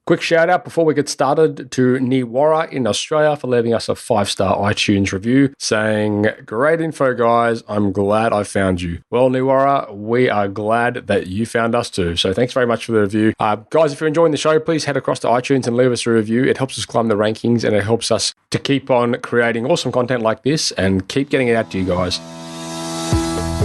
Quick shout out before we get started to Niwara in Australia for leaving us a 5-star iTunes review saying, "Great info, guys. I'm glad I found you." Well, Niwara, we are glad that you found us too. So thanks very much for the review. Guys, if you're enjoying the show, please head across to iTunes and leave us a review. It helps us climb the rankings and it helps us to keep on creating awesome content like this and keep getting it out to you guys.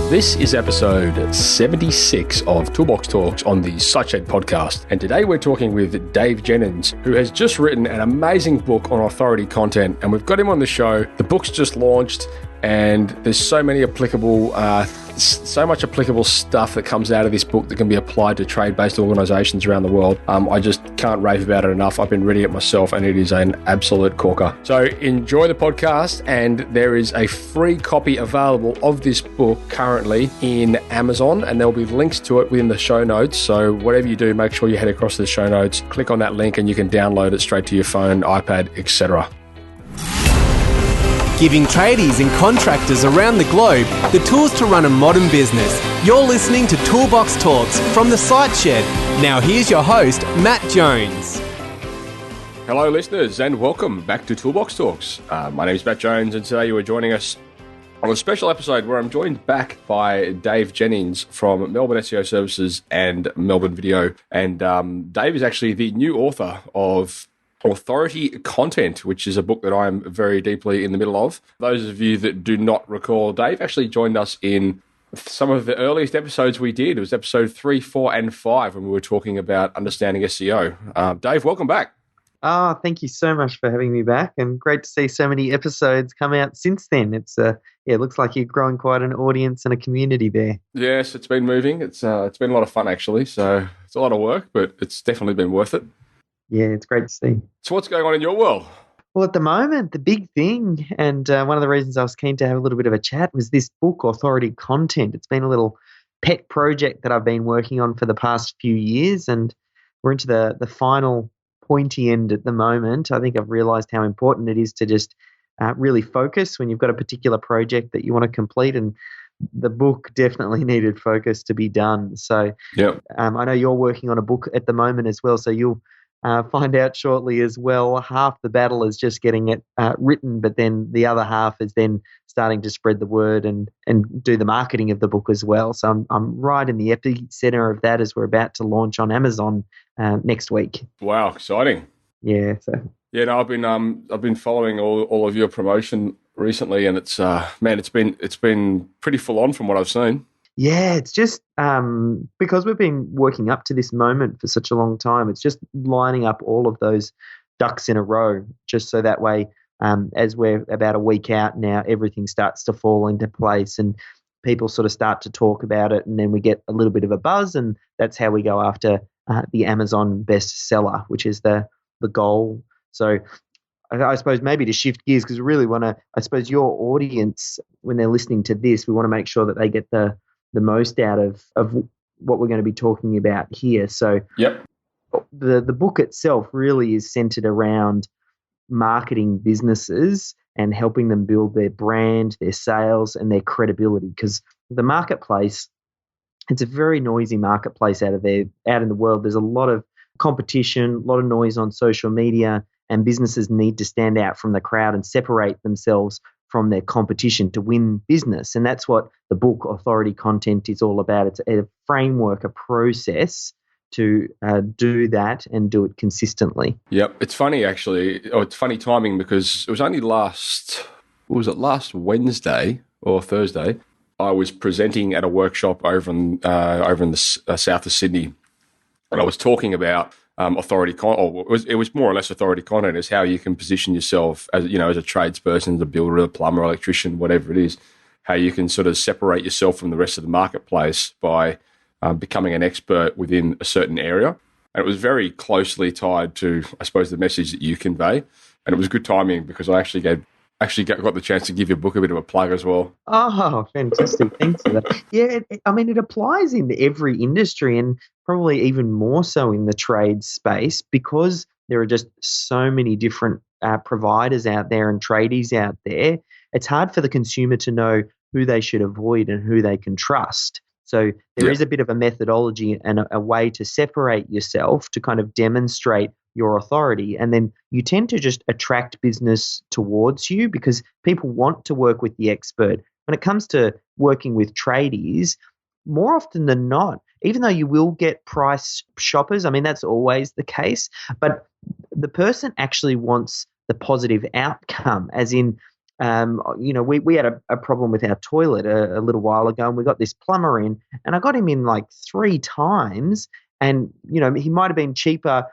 This is episode 76 of ToolBox Talks on the Siteshed podcast. And today we're talking with Dave Jenyns, who has just written an amazing book on authority content. And we've got him on the show. The book's just launched and there's so much applicable stuff that comes out of this book that can be applied to trade-based organizations around the world. I just can't rave about it enough. I've been reading it myself and it is an absolute corker. So enjoy the podcast, and there is a free copy available of this book currently in Amazon, and there'll be links to it within the show notes. So whatever you do, make sure you head across to the show notes, click on that link and you can download it straight to your phone, iPad, etc. Giving tradies and contractors around the globe the tools to run a modern business. You're listening to ToolBox Talks from the Siteshed. Now here's your host, Matt Jones. Hello listeners and welcome back to ToolBox Talks. My name is Matt Jones and today you are joining us on a special episode where I'm joined back by Dave Jenyns from Melbourne SEO Services and Melbourne Video. And Dave is actually the new author of Authority Content, which is a book that I'm very deeply in the middle of. Those of you that do not recall, Dave actually joined us in some of the earliest episodes we did. It was episode 3, 4, and 5 when we were talking about understanding SEO. Dave, welcome back. Thank you so much for having me back, and great to see so many episodes come out since then. It looks like you're growing quite an audience and a community there. Yes, it's been moving. It's been a lot of fun actually. So it's a lot of work, but it's definitely been worth it. Yeah, it's great to see. So what's going on in your world? Well, at the moment, the big thing, and one of the reasons I was keen to have a little bit of a chat was this book, Authority Content. It's been a little pet project that I've been working on for the past few years, and we're into the final pointy end at the moment. I think I've realized how important it is to just really focus when you've got a particular project that you want to complete, and the book definitely needed focus to be done. So yep. I know you're working on a book at the moment as well, so you'll find out shortly as well. Half the battle is just getting it written, but then the other half is then starting to spread the word and do the marketing of the book as well. So I'm right in the epicenter of that as we're about to launch on Amazon next week. Wow, exciting! Yeah. So yeah, no, I've been following all of your promotion recently, and it's been pretty full on from what I've seen. Yeah, it's just because we've been working up to this moment for such a long time, it's just lining up all of those ducks in a row, just so that way, as we're about a week out now, everything starts to fall into place and people sort of start to talk about it, and then we get a little bit of a buzz, and that's how we go after the Amazon bestseller, which is the goal. So I suppose maybe to shift gears, because we really want to, I suppose your audience, when they're listening to this, we want to make sure that they get the most out of what we're going to be talking about here. So yep. The book itself really is centered around marketing businesses and helping them build their brand, their sales, and their credibility, because the marketplace, it's a very noisy marketplace out in the world. There's a lot of competition, a lot of noise on social media, and businesses need to stand out from the crowd and separate themselves from their competition to win business. And that's what the book Authority Content is all about. It's a framework, a process to do that and do it consistently. Yep. It's funny actually. It's funny timing because it was only last Wednesday or Thursday, I was presenting at a workshop over in the south of Sydney, and I was talking about authority content. It was more or less authority content is how you can position yourself as a tradesperson, the builder, the plumber, electrician, whatever it is, how you can sort of separate yourself from the rest of the marketplace by becoming an expert within a certain area. And it was very closely tied to, I suppose, the message that you convey. And it was good timing because I actually got the chance to give your book a bit of a plug as well. Oh, fantastic. Thanks for that. Yeah, it applies in every industry and probably even more so in the trade space because there are just so many different providers out there and tradies out there. It's hard for the consumer to know who they should avoid and who they can trust. So there is a bit of a methodology and a way to separate yourself to kind of demonstrate your authority. And then you tend to just attract business towards you because people want to work with the expert. When it comes to working with tradies, more often than not, even though you will get price shoppers, I mean, that's always the case, but the person actually wants the positive outcome, as in, we had a problem with our toilet a little while ago, and we got this plumber in, and I got him in like 3 times, and, he might have been cheaper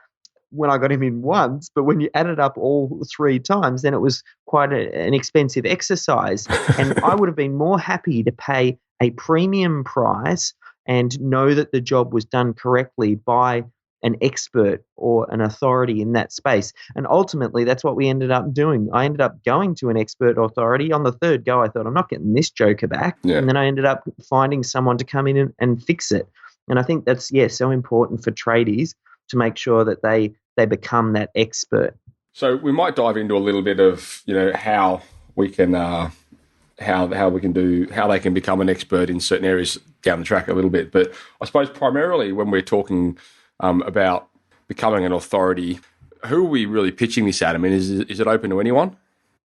when I got him in once, but when you added up all 3 times, then it was quite an expensive exercise. And I would have been more happy to pay a premium price and know that the job was done correctly by an expert or an authority in that space. And ultimately, that's what we ended up doing. I ended up going to an expert authority. On the 3rd go, I thought, I'm not getting this joker back. Yeah. And then I ended up finding someone to come in and fix it. And I think that's, so important for tradies to make sure that they become that expert. So we might dive into a little bit of, how we can how they can become an expert in certain areas down the track a little bit. But I suppose primarily when we're talking about becoming an authority, who are we really pitching this at? I mean, is it open to anyone?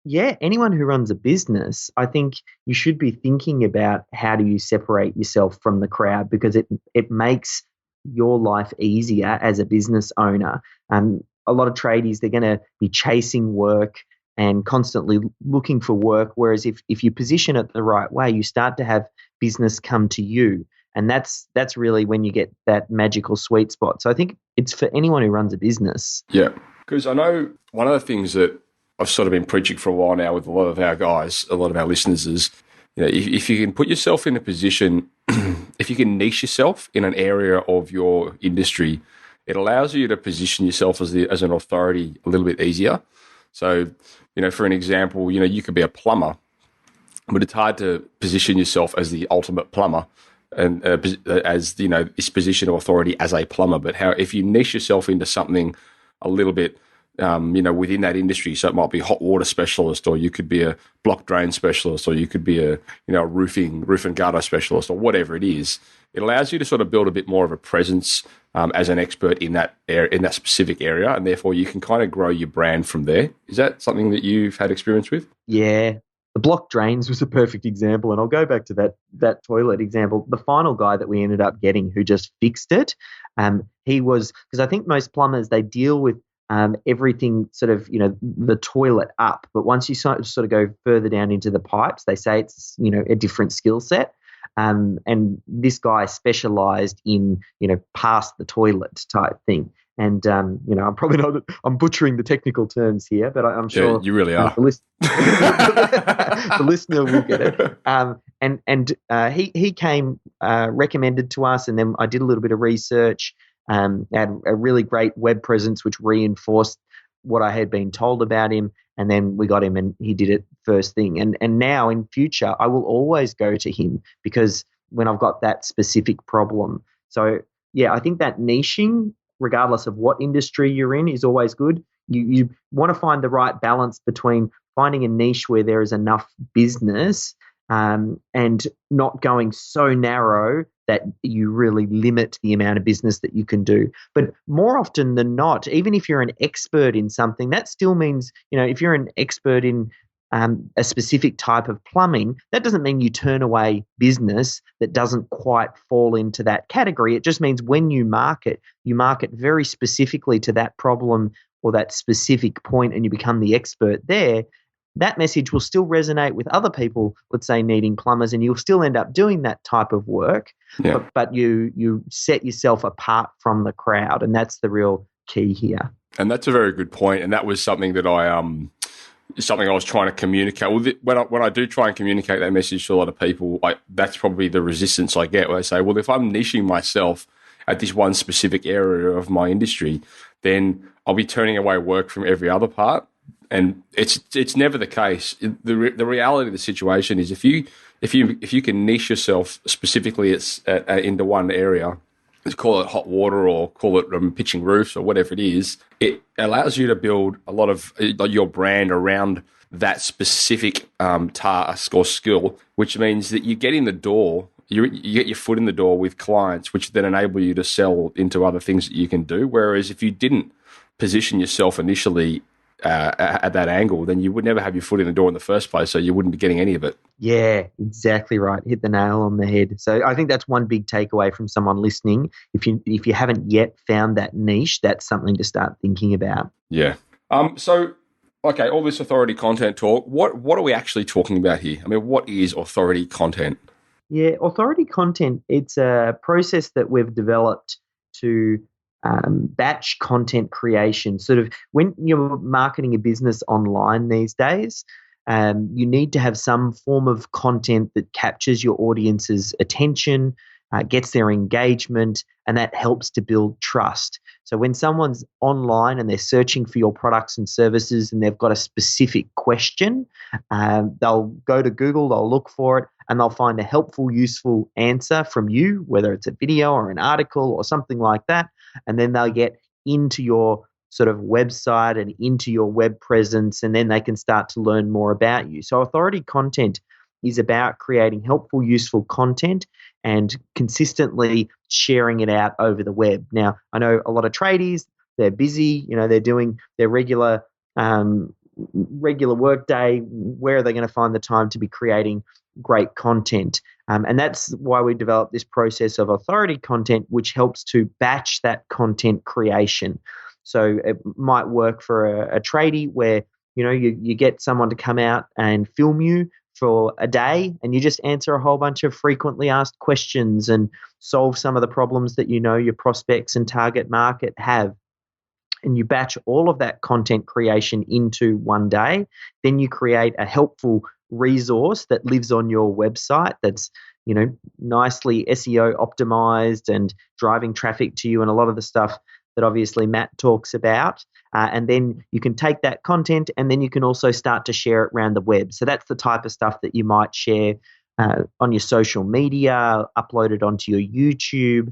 Yeah, anyone who runs a business. I think you should be thinking about how do you separate yourself from the crowd, because it makes your life easier as a business owner. A lot of tradies, they're going to be chasing work and constantly looking for work, whereas if you position it the right way, you start to have business come to you. And that's really when you get that magical sweet spot. So I think it's for anyone who runs a business. Yeah, because I know one of the things that I've sort of been preaching for a while now with a lot of our guys, a lot of our listeners is, if you can put yourself in a position, if you can niche yourself in an area of your industry, it allows you to position yourself as an authority a little bit easier. So, for an example, you could be a plumber, but it's hard to position yourself as the ultimate plumber and as this position of authority as a plumber. But if you niche yourself into something a little bit, within that industry, so it might be a hot water specialist, or you could be a block drain specialist, or you could be a roof and gutter specialist, or whatever it is. It allows you to sort of build a bit more of a presence as an expert in that specific area, and therefore you can kind of grow your brand from there. Is that something that you've had experience with? Yeah. The block drains was a perfect example, and I'll go back to that toilet example. The final guy that we ended up getting who just fixed it, he was, because I think most plumbers, they deal with everything sort of, the toilet up. But once you sort of go further down into the pipes, they say it's, a different skill set. And this guy specialized in, past the toilet type thing. And, I'm probably not, I'm butchering the technical terms here, but I'm sure. Yeah, you really are. The listener will get it. He came recommended to us, and then I did a little bit of research. Had a really great web presence which reinforced what I had been told about him, and then we got him and he did it first thing. And now in future I will always go to him, because when I've got that specific problem. So yeah, I think that niching, regardless of what industry you're in, is always good. You want to find the right balance between finding a niche where there is enough business and not going so narrow that you really limit the amount of business that you can do. But more often than not, even if you're an expert in something, that still means, if you're an expert in a specific type of plumbing, that doesn't mean you turn away business that doesn't quite fall into that category. It just means when you market very specifically to that problem or that specific point, and you become the expert there. That message will still resonate with other people, let's say needing plumbers, and you'll still end up doing that type of work, but you set yourself apart from the crowd, and that's the real key here. And that's a very good point, and that was something that I was trying to communicate. Well, when I do try and communicate that message to a lot of people, that's probably the resistance I get, where they say, well, if I'm niching myself at this one specific area of my industry, then I'll be turning away work from every other part. And it's never the case. The reality of the situation is if you can niche yourself specifically into one area, let's call it hot water or call it pitching roofs or whatever it is, it allows you to build a lot of your brand around that specific task or skill, which means that you get in the door you get your foot in the door with clients, which then enable you to sell into other things that you can do. Whereas if you didn't position yourself initially at that angle, then you would never have your foot in the door in the first place, so you wouldn't be getting any of it. Yeah, exactly right. Hit the nail on the head. So I think that's one big takeaway from someone listening. If you haven't yet found that niche, that's something to start thinking about. Yeah. So, okay, all this authority content talk, what are we actually talking about here? I mean, what is authority content? Yeah, authority content, it's a process that we've developed to batch content creation. Sort of when you're marketing a business online these days, you need to have some form of content that captures your audience's attention, gets their engagement, and that helps to build trust. So when someone's online and they're searching for your products and services and they've got a specific question, they'll go to Google, they'll look for it, and they'll find a helpful, useful answer from you, whether it's a video or an article or something like that, and then they'll get into your sort of website and into your web presence, and then they can start to learn more about you. So authority content is about creating helpful, useful content and consistently sharing it out over the web. Now, I know a lot of tradies, they're busy, they're doing their regular work day. Where are they going to find the time to be creating great content? And that's why we developed this process of authority content, which helps to batch that content creation. So it might work for a tradie where, you get someone to come out and film you for a day and you just answer a whole bunch of frequently asked questions and solve some of the problems that your prospects and target market have. And you batch all of that content creation into one day. Then you create a helpful resource that lives on your website that's, nicely SEO optimized and driving traffic to you and a lot of the stuff that obviously Matt talks about. And then you can take that content and then you can also start to share it around the web. So that's the type of stuff that you might share on your social media, upload it onto your YouTube.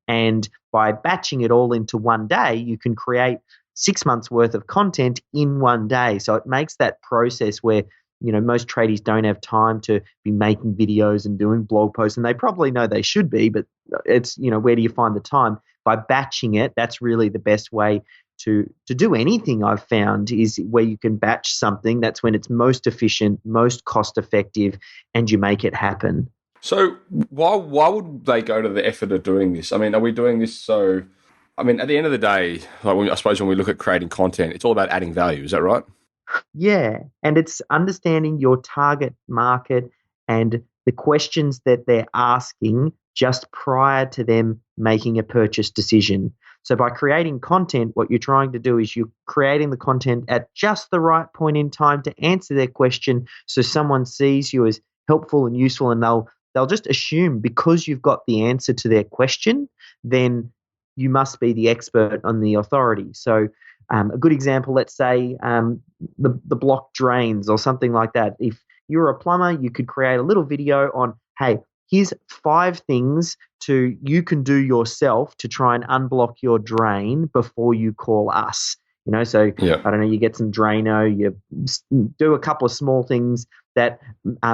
And by batching it all into one day, you can create 6 months worth of content in one day. So it makes that process where, most tradies don't have time to be making videos and doing blog posts, and they probably know they should be, but it's, where do you find the time? By batching it, that's really the best way to do anything I've found is where you can batch something. That's when it's most efficient, most cost effective, and you make it happen. So why would they go to the effort of doing this? I mean, are we doing this so... I mean, at the end of the day, I suppose when we look at creating content, it's all about adding value. Is that right? Yeah, and it's understanding your target market and the questions that they're asking just prior to them making a purchase decision. So by creating content, what you're trying to do is you're creating the content at just the right point in time to answer their question so someone sees you as helpful and useful, and they'll just assume because you've got the answer to their question, then you must be the expert on the authority. So a good example, let's say the blocked drains or something like that. If you're a plumber, you could create a little video on, hey, here's 5 things you can do yourself to try and unblock your drain before you call us. So yeah. I don't know, you get some Drano, you do a couple of small things that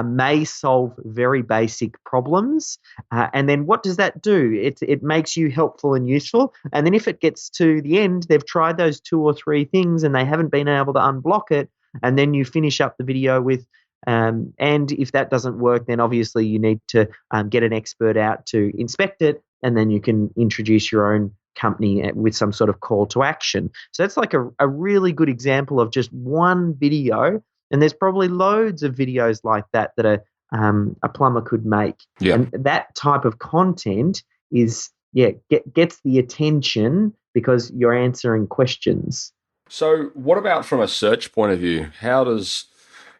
may solve very basic problems. And then what does that do? It makes you helpful and useful. And then if it gets to the end, they've tried those 2 or 3 things and they haven't been able to unblock it. And then you finish up the video with, and if that doesn't work, then obviously you need to get an expert out to inspect it. And then you can introduce your own company with some sort of call to action. So that's like a really good example of just one video, and there's probably loads of videos like that a plumber could make. Yeah. And that type of content is gets the attention because you're answering questions. So what about from a search point of view? How does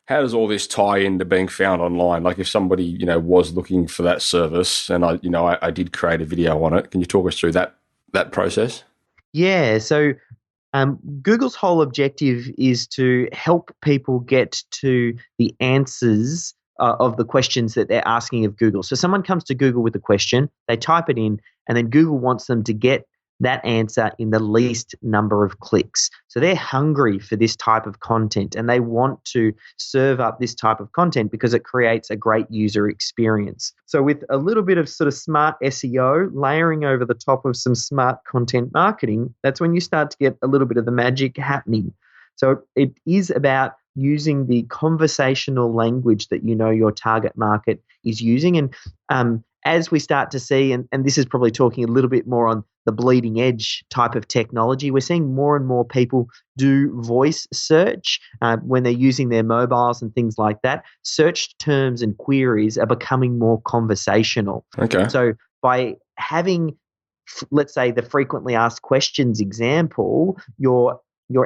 all this tie into being found online? Like if somebody was looking for that service and I did create a video on it, can you talk us through that process? Yeah, so Google's whole objective is to help people get to the answers of the questions that they're asking of Google. So someone comes to Google with a question, they type it in, and then Google wants them to get that answer in the least number of clicks. So they're hungry for this type of content, and they want to serve up this type of content because it creates a great user experience. So with a little bit of sort of smart SEO layering over the top of some smart content marketing, that's when you start to get a little bit of the magic happening. So it is about using the conversational language that you know your target market is using. And as we start to see, and this is probably talking a little bit more on the bleeding edge type of technology, we're seeing more and more people do voice search when they're using their mobiles and things like that. Search terms and queries are becoming more conversational. Okay. So by having, let's say, the frequently asked questions example, you're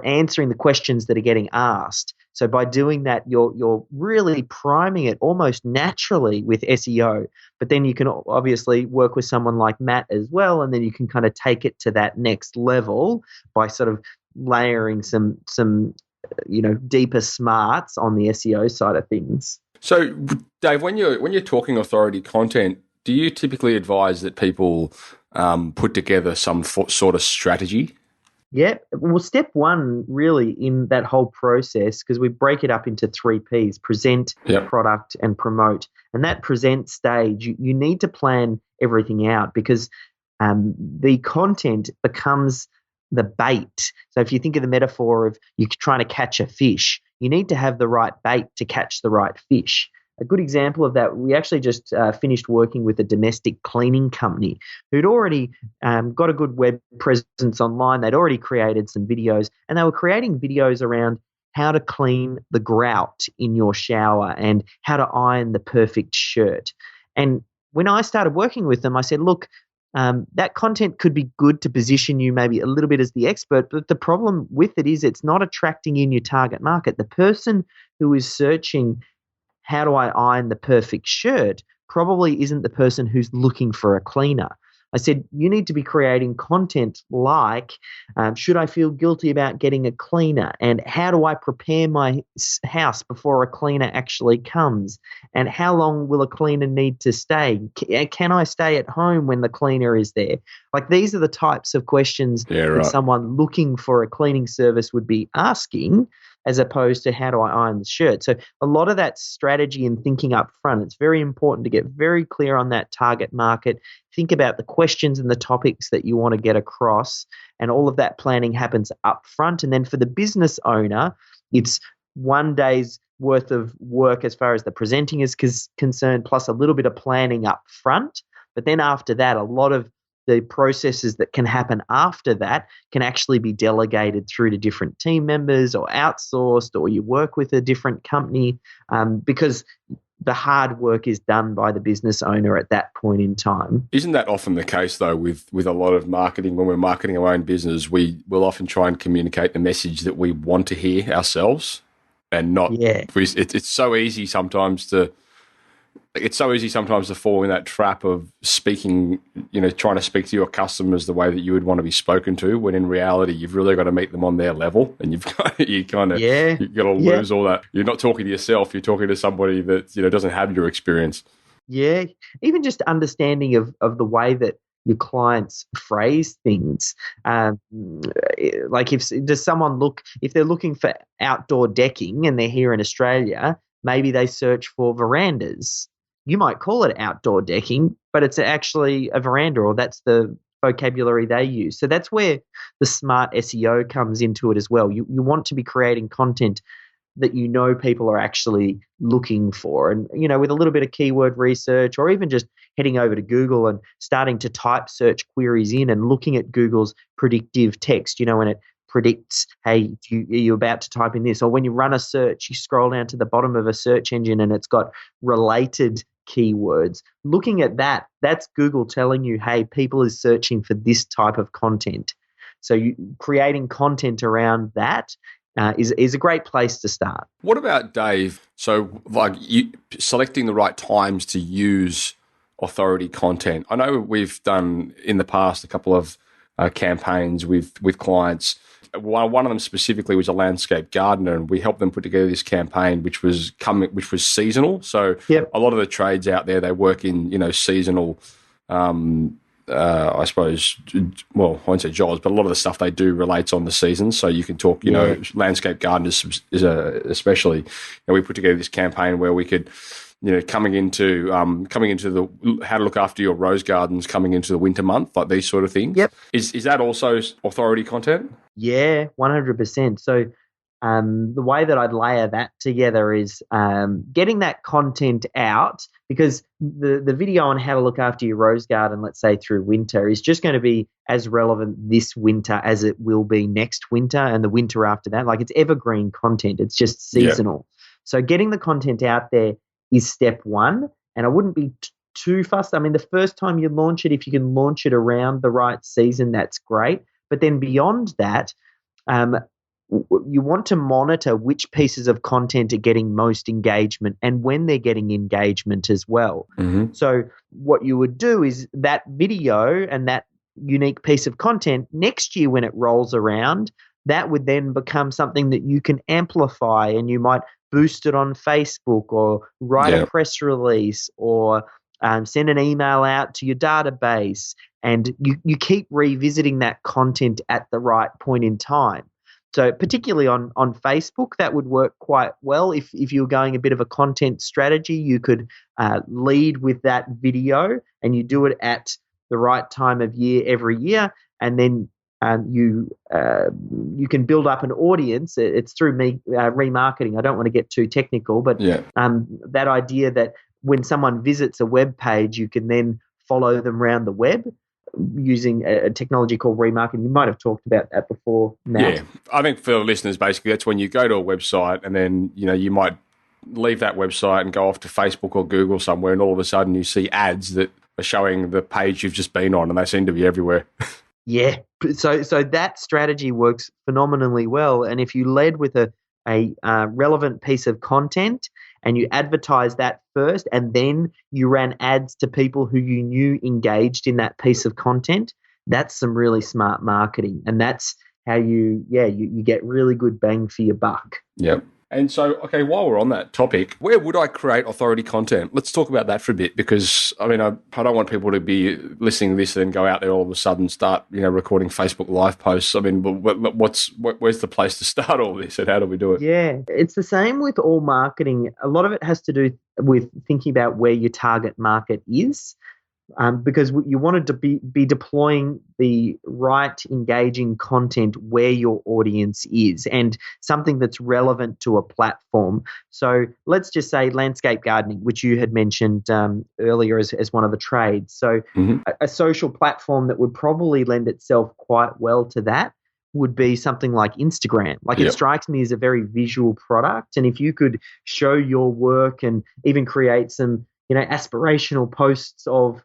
answering the questions that are getting asked. So by doing that, you're really priming it almost naturally with SEO. But then you can obviously work with someone like Matt as well, and then you can kind of take it to that next level by sort of layering some deeper smarts on the SEO side of things. So, Dave, when you're talking authority content, do you typically advise that people put together some sort of strategy? Yeah. Well, step one really in that whole process, because we break it up into 3 Ps: present, product, and promote. And that present stage, you need to plan everything out, because the content becomes the bait. So if you think of the metaphor of you trying to catch a fish, you need to have the right bait to catch the right fish. A good example of that, we actually just finished working with a domestic cleaning company who'd already got a good web presence online. They'd already created some videos, and they were creating videos around how to clean the grout in your shower and how to iron the perfect shirt. And when I started working with them, I said, look, that content could be good to position you maybe a little bit as the expert, but the problem with it is it's not attracting in your target market. The person who is searching how do I iron the perfect shirt probably isn't the person who's looking for a cleaner. I said, you need to be creating content like, should I feel guilty about getting a cleaner? And how do I prepare my house before a cleaner actually comes? And how long will a cleaner need to stay? Can I stay at home when the cleaner is there? Like, these are the types of questions that someone looking for a cleaning service would be asking, as opposed to how do I iron the shirt? So a lot of that strategy and thinking up front, it's very important to get very clear on that target market. Think about the questions and the topics that you want to get across, and all of that planning happens up front. And then for the business owner, it's 1 day's worth of work as far as the presenting is concerned, plus a little bit of planning up front. But then after that, a lot of the processes that can happen after that can actually be delegated through to different team members or outsourced, or you work with a different company, because the hard work is done by the business owner at that point in time. Isn't that often the case, though, with a lot of marketing? When we're marketing our own business, we will often try and communicate the message that we want to hear ourselves, and not. Yeah. It's so easy sometimes to. It's so easy sometimes to fall in that trap of speaking, trying to speak to your customers the way that you would want to be spoken to, when in reality, you've really got to meet them on their level, and you've got to lose all that. You're not talking to yourself, you're talking to somebody that, doesn't have your experience. Yeah. Even just understanding of the way that your clients phrase things. Like if they're looking for outdoor decking and they're here in Australia, maybe they search for verandas. You might call it outdoor decking, but it's actually a veranda, or that's the vocabulary they use. So that's where the smart SEO comes into it as well. You want to be creating content that people are actually looking for. And, with a little bit of keyword research, or even just heading over to Google and starting to type search queries in and looking at Google's predictive text, when it predicts, hey, you're about to type in this. Or when you run a search, you scroll down to the bottom of a search engine and it's got related keywords. Looking at that, that's Google telling you, hey, people is searching for this type of content. So creating content around that is a great place to start. What about, Dave? So selecting the right times to use authority content. I know we've done in the past a couple of campaigns with clients. One of them specifically was a landscape gardener, and we helped them put together this campaign, which was seasonal. So a lot of the trades out there, they work in seasonal I suppose, well, I won't say jobs, but a lot of the stuff they do relates on the season. So you can talk, you know, landscape gardeners especially. We put together this campaign where we could, you know, coming into the how to look after your rose gardens coming into the winter month, like these sort of things. Yep. Is that also authority content? Yeah, 100%. So the way that I'd layer that together is getting that content out, because the video on how to look after your rose garden, let's say through winter, is just going to be as relevant this winter as it will be next winter and the winter after that. Like, it's evergreen content. It's just seasonal. So getting the content out there is step one. And I wouldn't be too fussed. I mean, the first time you launch it, if you can launch it around the right season, that's great. But then beyond that, you want to monitor which pieces of content are getting most engagement and when they're getting engagement as well. Mm-hmm. So what you would do is that video and that unique piece of content next year when it rolls around, that would then become something that you can amplify, and you might boost it on Facebook or write a press release or send an email out to your database, and you keep revisiting that content at the right point in time. So particularly on Facebook, that would work quite well. If you're going a bit of a content strategy, you could lead with that video, and you do it at the right time of year every year, and then you can build up an audience. It's through remarketing. I don't want to get too technical, but that idea that when someone visits a web page, you can then follow them around the web using a technology called remarketing. You might have talked about that before, Matt. Yeah, I think for listeners, basically, that's when you go to a website and then, you know, you might leave that website and go off to Facebook or Google somewhere, and all of a sudden you see ads that are showing the page you've just been on, and they seem to be everywhere. Yeah, so that strategy works phenomenally well. And if you led with a relevant piece of content and you advertise that first, and then you ran ads to people who you knew engaged in that piece of content, that's some really smart marketing. And that's how you get really good bang for your buck. Yep. And so, okay, while we're on that topic, where would I create authority content? Let's talk about that for a bit, because, I mean, I don't want people to be listening to this and go out there all of a sudden start, you know, recording Facebook Live posts. I mean, where's the place to start all this, and how do we do it? Yeah, it's the same with all marketing. A lot of it has to do with thinking about where your target market is. Because you wanted to be deploying the right engaging content where your audience is, and something that's relevant to a platform. So let's just say landscape gardening, which you had mentioned earlier as one of the trades. So a social platform that would probably lend itself quite well to that would be something like Instagram. Like, it strikes me as a very visual product. And if you could show your work and even create some, you know, aspirational posts of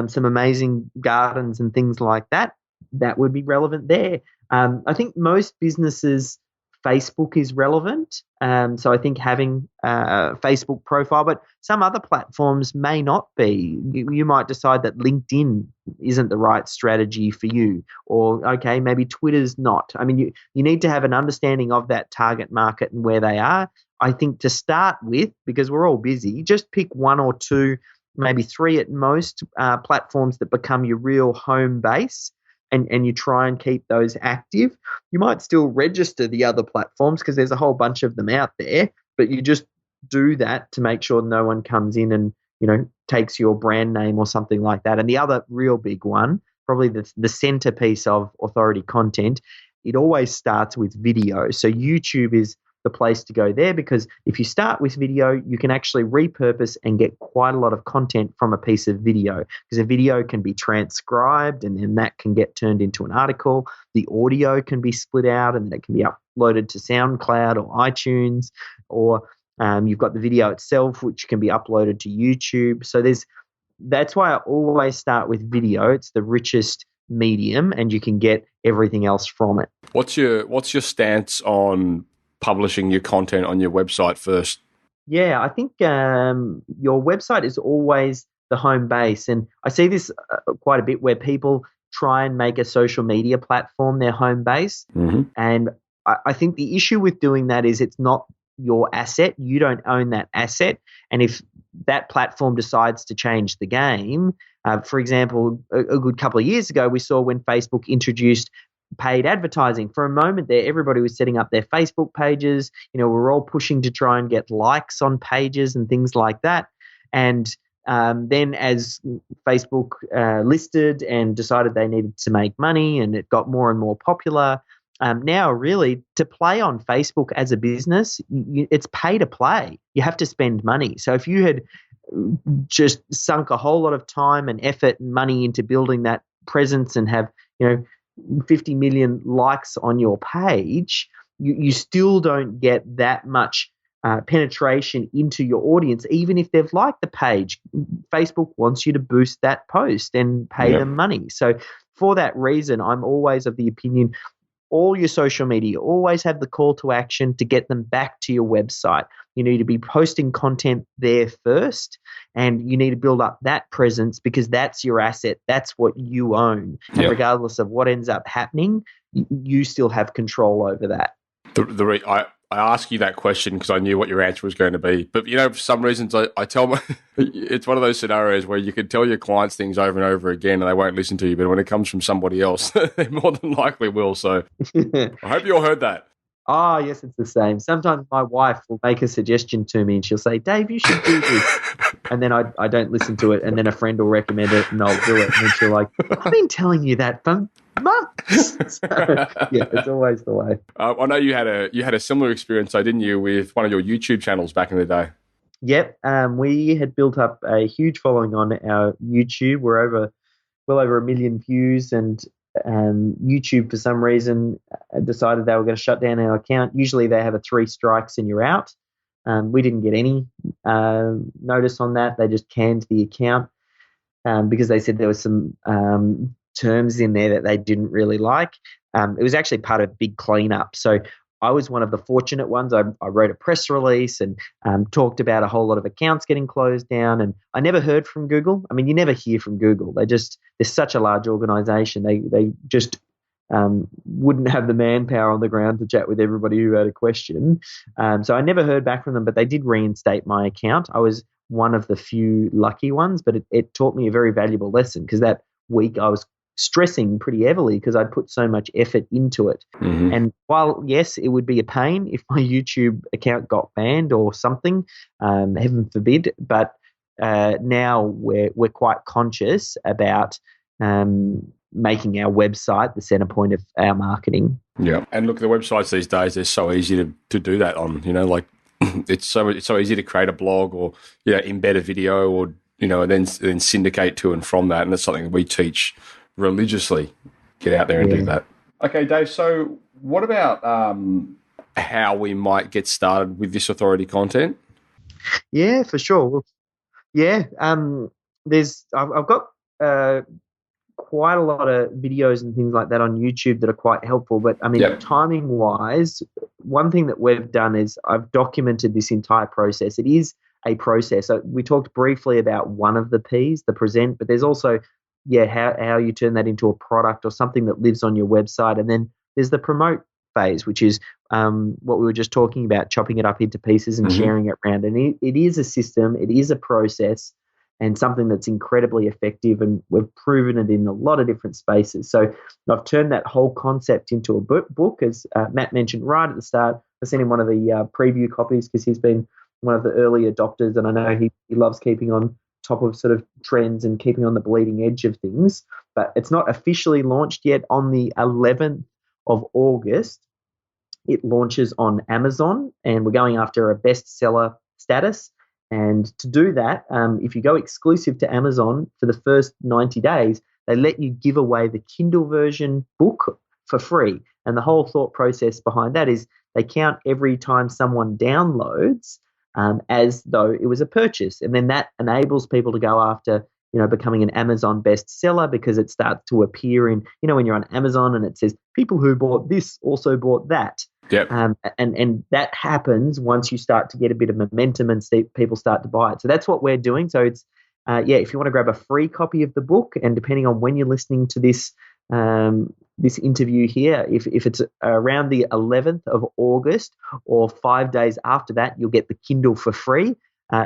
some amazing gardens and things like that, that would be relevant there. I think most businesses, Facebook is relevant. So I think having a Facebook profile, but some other platforms may not be. You might decide that LinkedIn isn't the right strategy for you, or, okay, maybe Twitter's not. I mean, you need to have an understanding of that target market and where they are. I think to start with, because we're all busy, just pick one or two, maybe three at most, platforms that become your real home base, and you try and keep those active. You might still register the other platforms because there's a whole bunch of them out there, but you just do that to make sure no one comes in and, you know, takes your brand name or something like that. And the other real big one, probably the centerpiece of authority content, it always starts with video. So YouTube is the place to go there, because if you start with video, you can actually repurpose and get quite a lot of content from a piece of video, because a video can be transcribed and then that can get turned into an article. The audio can be split out and then it can be uploaded to SoundCloud or iTunes, or you've got the video itself, which can be uploaded to YouTube. So that's why I always start with video. It's the richest medium, and you can get everything else from it. What's your stance on publishing your content on your website first? Yeah, I think your website is always the home base. And I see this quite a bit where people try and make a social media platform their home base. And I think the issue with doing that is it's not your asset. You don't own that asset. And if that platform decides to change the game, For example, a good couple of years ago, we saw when Facebook introduced paid advertising. For a moment there, everybody was setting up their Facebook pages. We're all pushing to try and get likes on pages and things like that. And then as Facebook listed and decided they needed to make money, and it got more and more popular, now really to play on Facebook as a business, it's pay to play. You have to spend money. So if you had just sunk a whole lot of time and effort and money into building that presence and have 50 million likes on your page, you still don't get that much penetration into your audience, even if they've liked the page. Facebook wants you to boost that post and pay them money. So for that reason, I'm always of the opinion, all your social media, always have the call to action to get them back to your website. You need to be posting content there first, and you need to build up that presence because that's your asset. That's what you own. And regardless of what ends up happening, you still have control over that. I asked you that question because I knew what your answer was going to be. But, for some reasons, I tell my it's one of those scenarios where you can tell your clients things over and over again and they won't listen to you. But when it comes from somebody else, they more than likely will. So I hope you all heard that. Oh, yes, it's the same. Sometimes my wife will make a suggestion to me and she'll say, Dave, you should do this. And then I don't listen to it. And then a friend will recommend it and I'll do it. And then she'll like, I've been telling you that for months. So, it's always the way. I know you had a similar experience, though, didn't you, with one of your YouTube channels back in the day? Yep. We had built up a huge following on our YouTube. We're well over 1 million views, and YouTube, for some reason, decided they were going to shut down our account. Usually they have a 3 strikes and you're out. We didn't get any notice on that. They just canned the account because they said there was some terms in there that they didn't really like. It was actually part of a big cleanup. So I was one of the fortunate ones. I wrote a press release and talked about a whole lot of accounts getting closed down. And I never heard from Google. I mean, you never hear from Google. They're such a large organization. They just wouldn't have the manpower on the ground to chat with everybody who had a question. So I never heard back from them, but they did reinstate my account. I was one of the few lucky ones, but it taught me a very valuable lesson because that week I was stressing pretty heavily because I'd put so much effort into it. Mm-hmm. And while, yes, it would be a pain if my YouTube account got banned or something, heaven forbid, but now we're quite conscious about making our website the center point of our marketing. Yeah. And look, the websites these days, they're so easy to do that on, it's so easy to create a blog or, embed a video or, and then syndicate to and from that. And that's something that we teach religiously. Get out there and do that. Okay, Dave, so what about how we might get started with this authority content? Yeah, for sure. I've got quite a lot of videos and things like that on YouTube that are quite helpful. But I mean, timing-wise, one thing that we've done is I've documented this entire process. It is a process. So we talked briefly about one of the P's, the present, but there's also how you turn that into a product or something that lives on your website. And then there's the promote phase, which is what we were just talking about, chopping it up into pieces and sharing it around. And it is a system, it is a process, and something that's incredibly effective, and we've proven it in a lot of different spaces. So I've turned that whole concept into a book, as Matt mentioned right at the start. I sent him one of the preview copies because he's been one of the early adopters, and I know he loves keeping on top of sort of trends and keeping on the bleeding edge of things. But it's not officially launched yet. On the 11th of August, it launches on Amazon, and we're going after a bestseller status. And to do that, if you go exclusive to Amazon for the first 90 days, they let you give away the Kindle version book for free. And the whole thought process behind that is they count every time someone downloads as though it was a purchase. And then that enables people to go after, becoming an Amazon bestseller, because it starts to appear in, when you're on Amazon and it says people who bought this also bought that. Yep. And that happens once you start to get a bit of momentum and people start to buy it. So that's what we're doing. So it's, if you want to grab a free copy of the book, and depending on when you're listening to this interview here, if it's around the 11th of August or 5 days after that, you'll get the Kindle for free.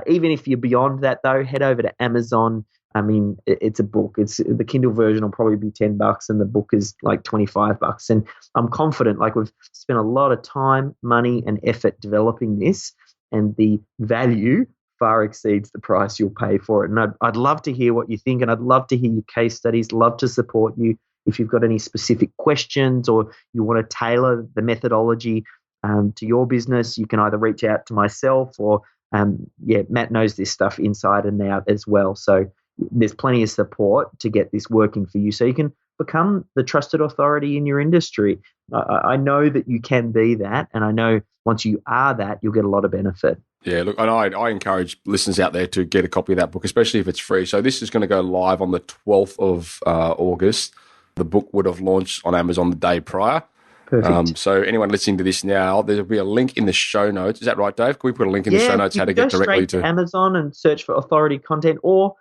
Even if you're beyond that, though, head over to Amazon I mean, it's a book. It's the Kindle version will probably be $10, and the book is like $25. And I'm confident, like we've spent a lot of time, money, and effort developing this, and the value far exceeds the price you'll pay for it. And I'd love to hear what you think, and I'd love to hear your case studies. Love to support you if you've got any specific questions or you want to tailor the methodology to your business. You can either reach out to myself or Matt knows this stuff inside and out as well. So there's plenty of support to get this working for you so you can become the trusted authority in your industry. I know that you can be that, and I know once you are that, you'll get a lot of benefit. Yeah, look, and I encourage listeners out there to get a copy of that book, especially if it's free. So this is going to go live on the 12th of August. The book would have launched on Amazon the day prior. Perfect. So anyone listening to this now, there'll be a link in the show notes. Is that right, Dave? Can we put a link in the show notes how to get directly to Amazon and search for authority content, or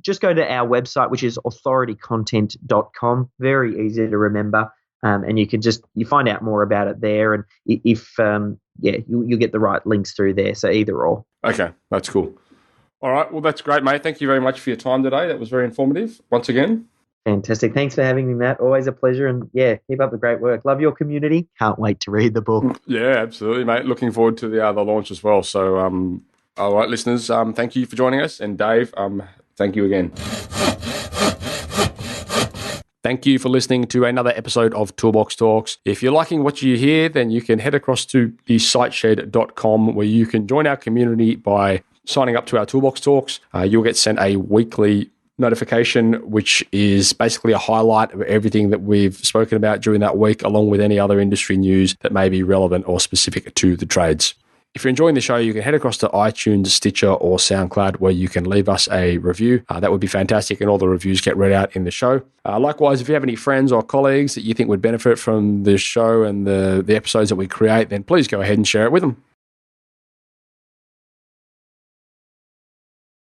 just go to our website, which is authoritycontent.com. Very easy to remember. And you find out more about it there. And if you'll get the right links through there. So either or. Okay, that's cool. All right, well, that's great, mate. Thank you very much for your time today. That was very informative once again. Fantastic. Thanks for having me, Matt. Always a pleasure. And keep up the great work. Love your community. Can't wait to read the book. Yeah, absolutely, mate. Looking forward to the launch as well. So, all right, listeners, thank you for joining us. And Dave, thank you again. Thank you for listening to another episode of ToolBox Talks. If you're liking what you hear, then you can head across to thesiteshed.com where you can join our community by signing up to our ToolBox Talks. You'll get sent a weekly notification, which is basically a highlight of everything that we've spoken about during that week, along with any other industry news that may be relevant or specific to the trades. If you're enjoying the show, you can head across to iTunes, Stitcher, or SoundCloud, where you can leave us a review. That would be fantastic, and all the reviews get read out in the show. Likewise, if you have any friends or colleagues that you think would benefit from the show and the episodes that we create, then please go ahead and share it with them.